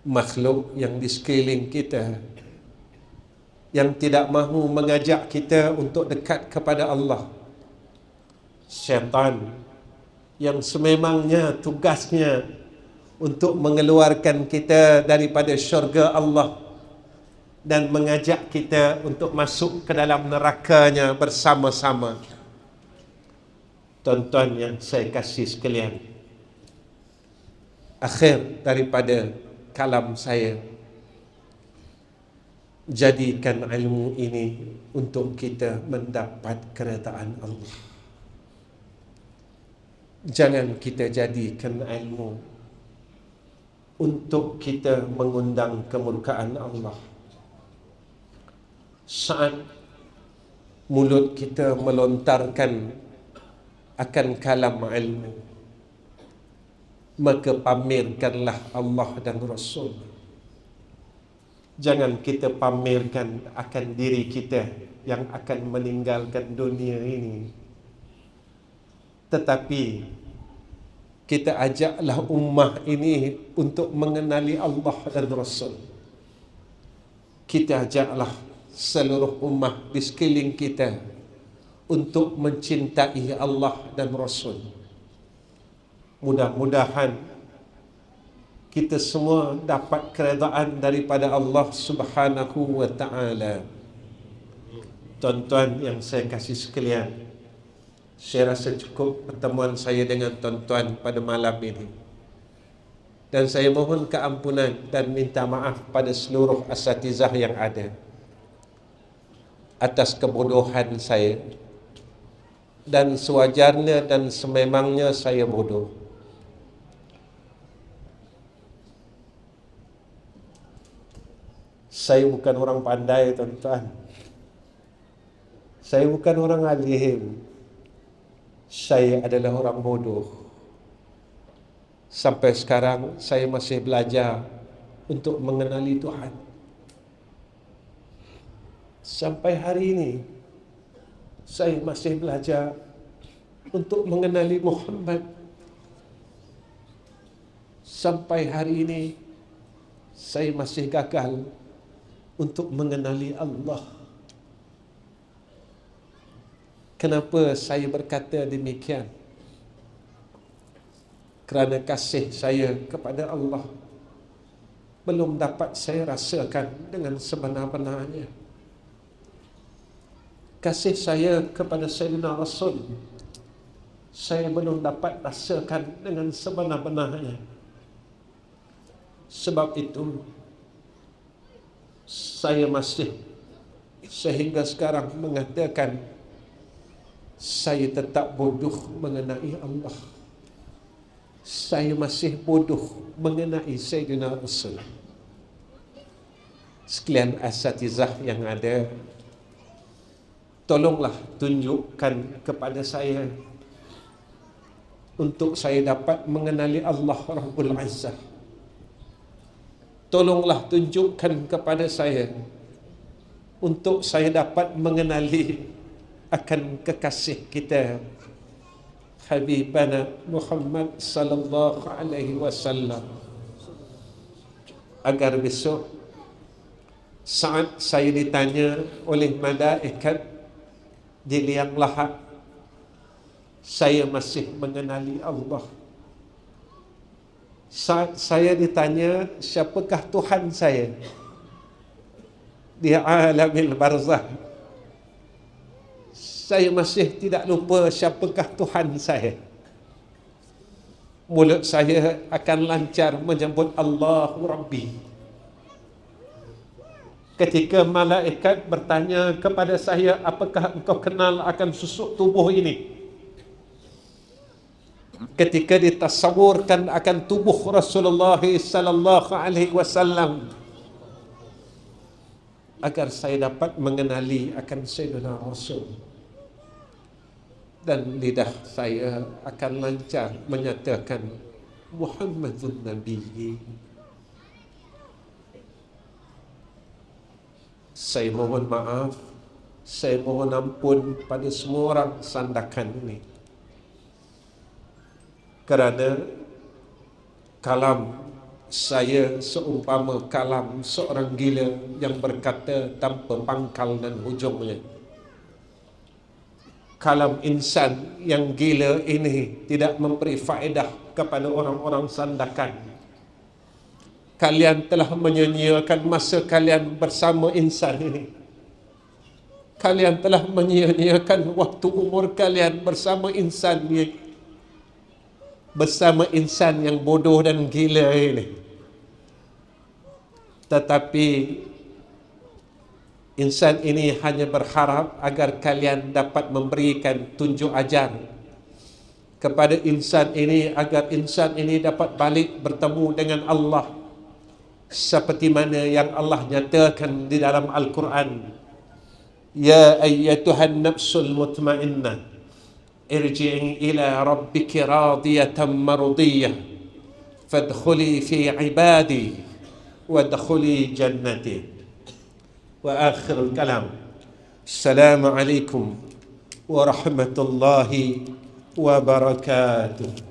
Makhluk yang di sekeliling kita yang tidak mahu mengajak kita untuk dekat kepada Allah. Syaitan yang sememangnya tugasnya untuk mengeluarkan kita daripada syurga Allah dan mengajak kita untuk masuk ke dalam nerakanya bersama-sama. Tuan-tuan yang saya kasih sekalian, akhir daripada kalam saya, jadikan ilmu ini untuk kita mendapat keredaan Allah. Jangan kita jadikan ilmu untuk kita mengundang kemurkaan Allah. Saat mulut kita melontarkan akan kalam ilmu, maka pamerkanlah Allah dan Rasul. Jangan kita pamerkan akan diri kita yang akan meninggalkan dunia ini, tetapi kita ajaklah ummah ini untuk mengenali Allah dan Rasul. Kita ajaklah seluruh ummah di sekeliling kita untuk mencintai Allah dan Rasul. Mudah-mudahan kita semua dapat keredaan daripada Allah Subhanahu wa ta'ala. Tuan-tuan yang saya kasih sekalian, saya rasa cukup pertemuan saya dengan tuan-tuan pada malam ini. Dan saya mohon keampunan dan minta maaf pada seluruh asatizah yang ada atas kebodohan saya. Dan sewajarnya dan sememangnya saya bodoh. Saya bukan orang pandai, tuan-tuan. Saya bukan orang alim. Saya adalah orang bodoh. Sampai sekarang saya masih belajar untuk mengenali Tuhan. Sampai hari ini saya masih belajar untuk mengenali Muhammad. Sampai hari ini saya masih gagal untuk mengenali Allah. Kenapa saya berkata demikian? Kerana kasih saya kepada Allah belum dapat saya rasakan dengan sebenar-benarnya. Kasih saya kepada Sayyidina Rasul saya belum dapat rasakan dengan sebenar-benarnya. Sebab itu saya masih sehingga sekarang mengatakan saya tetap bodoh mengenai Allah. Saya masih bodoh mengenai Sayyidina Rasul. Sekalian asatizah yang ada, tolonglah tunjukkan kepada saya untuk saya dapat mengenali Allah Rabbul Izzah. Tolonglah tunjukkan kepada saya untuk saya dapat mengenali akan kekasih kita Habibana Muhammad sallallahu alaihi wasallam, agar besok saat saya ditanya oleh malaikat di liang lahat, saya masih mengenali Allah. Saat saya ditanya siapakah Tuhan saya di alamil barzah, saya masih tidak lupa siapakah Tuhan saya. Mulut saya akan lancar menyebut Allahu Rabbi. Ketika malaikat bertanya kepada saya, apakah engkau kenal akan susuk tubuh ini? Ketika ditasawurkan akan tubuh Rasulullah sallallahu alaihi wasallam, agar saya dapat mengenali akan Sayyidina Rasul, dan lidah saya akan lancar menyatakan Muhammadun Nabi. Saya mohon maaf, saya mohon ampun pada semua orang sandakan ini, kerana kalam saya seumpama kalam seorang gila yang berkata tanpa pangkal dan hujungnya. Kalam insan yang gila ini tidak memberi faedah kepada orang-orang sandakan. Kalian telah menyia-nyiakan masa kalian bersama insan ini. Kalian telah menyia-nyiakan waktu umur kalian bersama insan ini, bersama insan yang bodoh dan gila ini. Tetapi insan ini hanya berharap agar kalian dapat memberikan tunjuk ajar kepada insan ini, agar insan ini dapat balik bertemu dengan Allah, seperti mana yang Allah nyatakan di dalam Al-Quran, ya ayyatuhan nafsul mutmainnah irji'i ila rabbiki radiyatan mardiyah fadkhuli fi ibadi wadkhuli jannati. Wa akhirul kalam, assalamu alaikum warahmatullahi wabarakatuh.